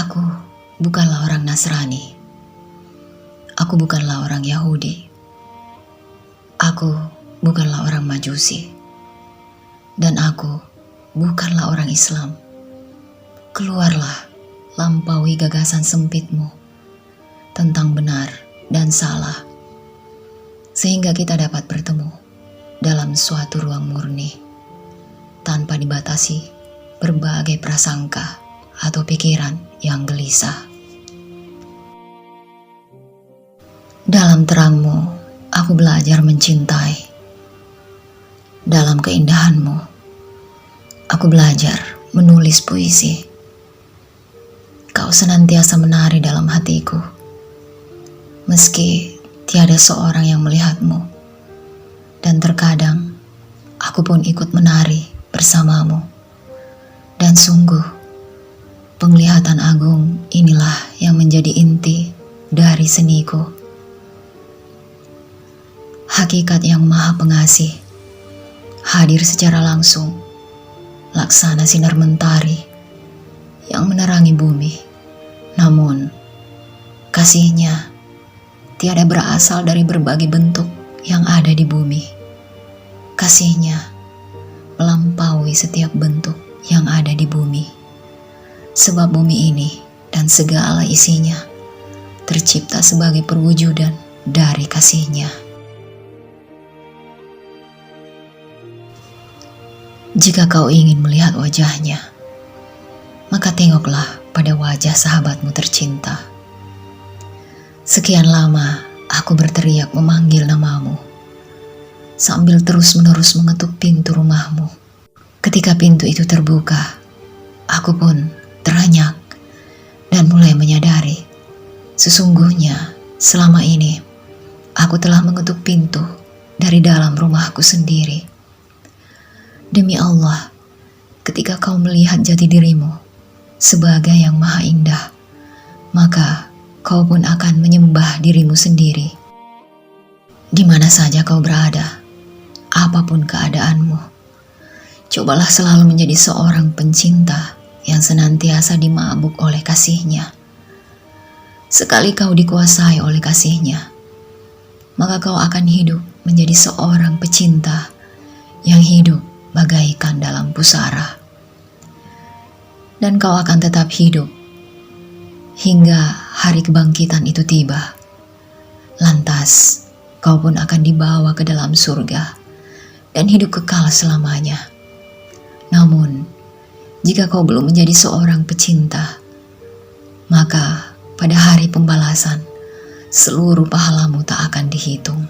Aku bukanlah orang Nasrani. Aku bukanlah orang Yahudi. Aku bukanlah orang Majusi. Dan aku bukanlah orang Islam. Keluarlah, lampaui gagasan sempitmu tentang benar dan salah, sehingga kita dapat bertemu dalam suatu ruang murni, tanpa dibatasi berbagai prasangka atau pikiran yang gelisah. Dalam terangmu, aku belajar mencintai. Dalam keindahanmu, aku belajar menulis puisi. Kau senantiasa menari dalam hatiku, meski tiada seorang yang melihatmu. Dan terkadang, aku pun ikut menari bersamamu. Dan sungguh, penglihatan agung inilah yang menjadi inti dari seniku. Hakikat yang maha pengasih hadir secara langsung, laksana sinar mentari yang menerangi bumi. Namun, kasihnya tiada berasal dari berbagai bentuk yang ada di bumi. Kasihnya melampaui setiap bentuk yang ada di bumi. Sebab bumi ini dan segala isinya tercipta sebagai perwujudan dari kasihnya. Jika kau ingin melihat wajahnya, maka tengoklah pada wajah sahabatmu tercinta. Sekian lama aku berteriak memanggil namamu, sambil terus-menerus mengetuk pintu rumahmu. Ketika pintu itu terbuka, aku pun terenyak dan mulai menyadari, sesungguhnya selama ini aku telah mengetuk pintu dari dalam rumahku sendiri. Demi Allah, ketika kau melihat jati dirimu sebagai yang maha indah, maka kau pun akan menyembah dirimu sendiri. Di mana saja kau berada, apapun keadaanmu, cobalah selalu menjadi seorang pencinta yang senantiasa dimabuk oleh kasihnya. Sekali kau dikuasai oleh kasihnya, maka kau akan hidup menjadi seorang pecinta yang hidup bagaikan dalam pusara. Dan kau akan tetap hidup hingga hari kebangkitan itu tiba. Lantas, kau pun akan dibawa ke dalam surga dan hidup kekal selamanya. Namun, jika kau belum menjadi seorang pecinta, maka pada hari pembalasan, seluruh pahalamu tak akan dihitung.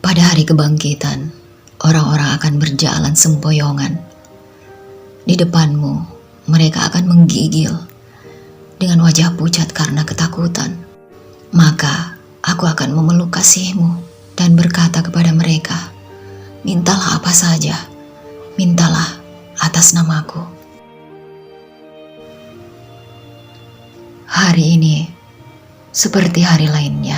Pada hari kebangkitan, orang-orang akan berjalan sempoyongan. Di depanmu, mereka akan menggigil dengan wajah pucat karena ketakutan. Maka aku akan memeluk kasihmu dan berkata kepada mereka, mintalah apa saja, mintalah atas namaku. Hari ini, seperti hari lainnya,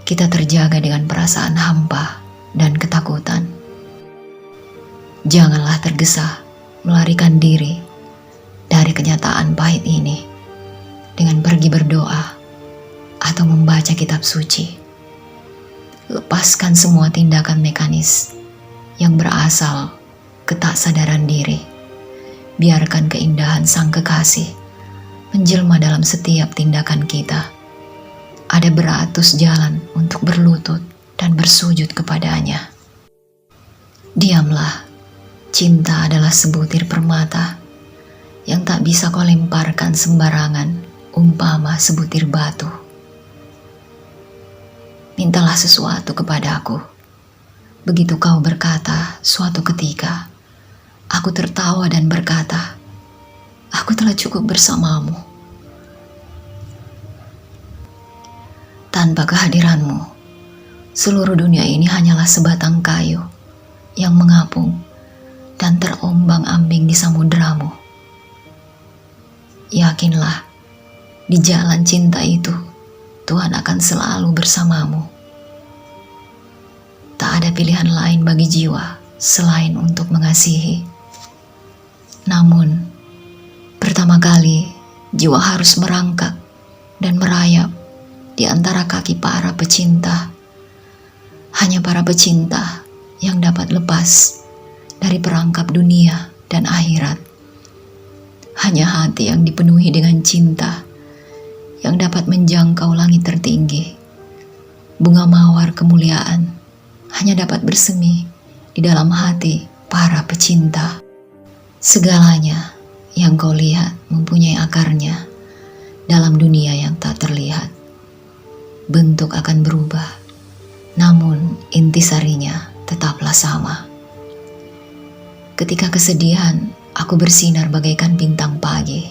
kita terjaga dengan perasaan hampa dan ketakutan. Janganlah tergesa melarikan diri dari kenyataan pahit ini dengan pergi berdoa atau membaca kitab suci. Lepaskan semua tindakan mekanis yang berasal ketaksadaran diri. Biarkan keindahan sang kekasih menjelma dalam setiap tindakan kita. Ada beratus jalan untuk berlutut dan bersujud kepadanya. Diamlah, cinta adalah sebutir permata yang tak bisa kau lemparkan sembarangan, umpama sebutir batu. Mintalah sesuatu kepadaku. Begitu kau berkata suatu ketika, aku tertawa dan berkata, aku telah cukup bersamamu. Tanpa kehadiranmu, seluruh dunia ini hanyalah sebatang kayu yang mengapung dan terombang-ambing di samudramu. Yakinlah, di jalan cinta itu, Tuhan akan selalu bersamamu. Tak ada pilihan lain bagi jiwa selain untuk mengasihi. Namun, pertama kali jiwa harus merangkak dan merayap di antara kaki para pecinta. Hanya para pecinta yang dapat lepas dari perangkap dunia dan akhirat. Hanya hati yang dipenuhi dengan cinta yang dapat menjangkau langit tertinggi. Bunga mawar kemuliaan hanya dapat bersemi di dalam hati para pecinta. Segalanya yang kau lihat mempunyai akarnya dalam dunia yang tak terlihat. Bentuk akan berubah, namun intisarinya tetaplah sama. Ketika kesedihan, aku bersinar bagaikan bintang pagi.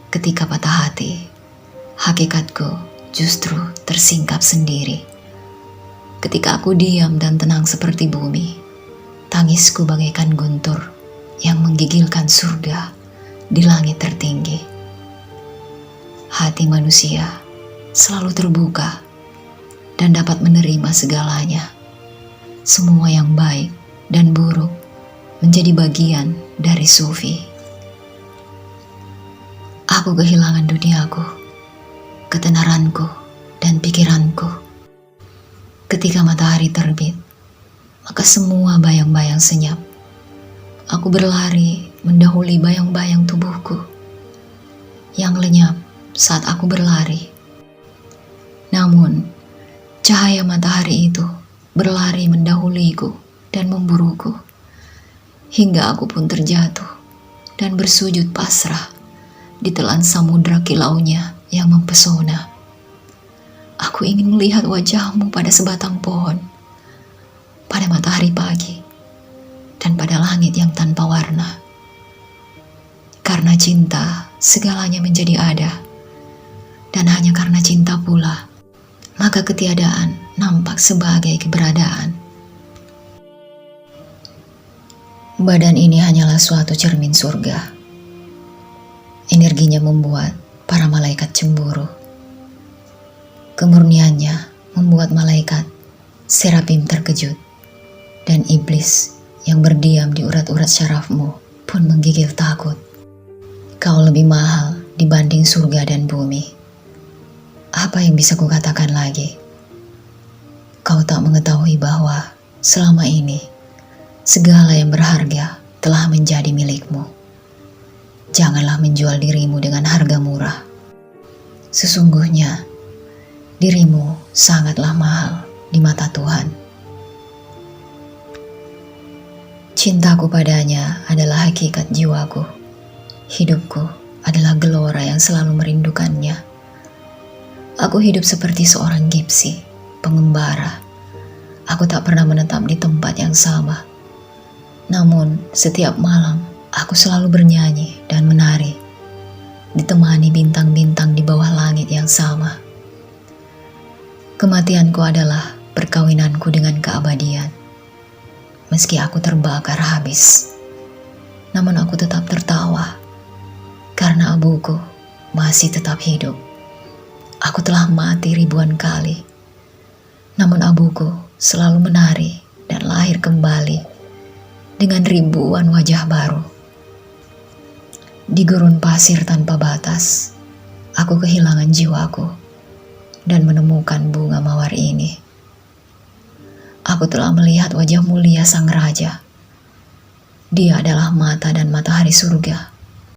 Ketika patah hati, hakikatku justru tersingkap sendiri. Ketika aku diam dan tenang seperti bumi, tangisku bagaikan guntur yang menggigilkan surga di langit tertinggi. Hati manusia selalu terbuka dan dapat menerima segalanya. Semua yang baik dan buruk menjadi bagian dari sufi. Aku kehilangan duniaku, ketenaranku, dan pikiranku. Ketika matahari terbit, maka semua bayang-bayang senyap. Aku berlari mendahului bayang-bayang tubuhku yang lenyap saat aku berlari. Namun, cahaya matahari itu berlari mendahuliku dan memburuku, hingga aku pun terjatuh dan bersujud pasrah di telan samudra kilaunya yang mempesona. Aku ingin melihat wajahmu pada sebatang pohon, pada matahari pagi, dan pada langit yang tanpa warna. Karena cinta, segalanya menjadi ada, dan hanya karena cinta pula, maka ketiadaan nampak sebagai keberadaan. Badan ini hanyalah suatu cermin surga. Energinya membuat para malaikat cemburu. Kemurniannya membuat malaikat serafim terkejut, dan iblis yang berdiam di urat-urat syarafmu pun menggigil takut. Kau lebih mahal dibanding surga dan bumi. Apa yang bisa kukatakan lagi? Kau tak mengetahui bahwa selama ini segala yang berharga telah menjadi milikmu. Janganlah menjual dirimu dengan harga murah. Sesungguhnya dirimu sangatlah mahal di mata Tuhan. Cintaku padanya adalah hakikat jiwaku. Hidupku adalah gelora yang selalu merindukannya. Aku hidup seperti seorang gipsi, pengembara. Aku tak pernah menetap di tempat yang sama. Namun setiap malam aku selalu bernyanyi dan menari, ditemani bintang-bintang di bawah langit yang sama. Kematianku adalah perkawinanku dengan keabadian. Meski aku terbakar habis, namun aku tetap tertawa, karena abuku masih tetap hidup. Aku telah mati ribuan kali, namun abuku selalu menari dan lahir kembali dengan ribuan wajah baru. Di gurun pasir tanpa batas, aku kehilangan jiwaku dan menemukan bunga mawar ini. Aku telah melihat wajah mulia sang raja. Dia adalah mata dan matahari surga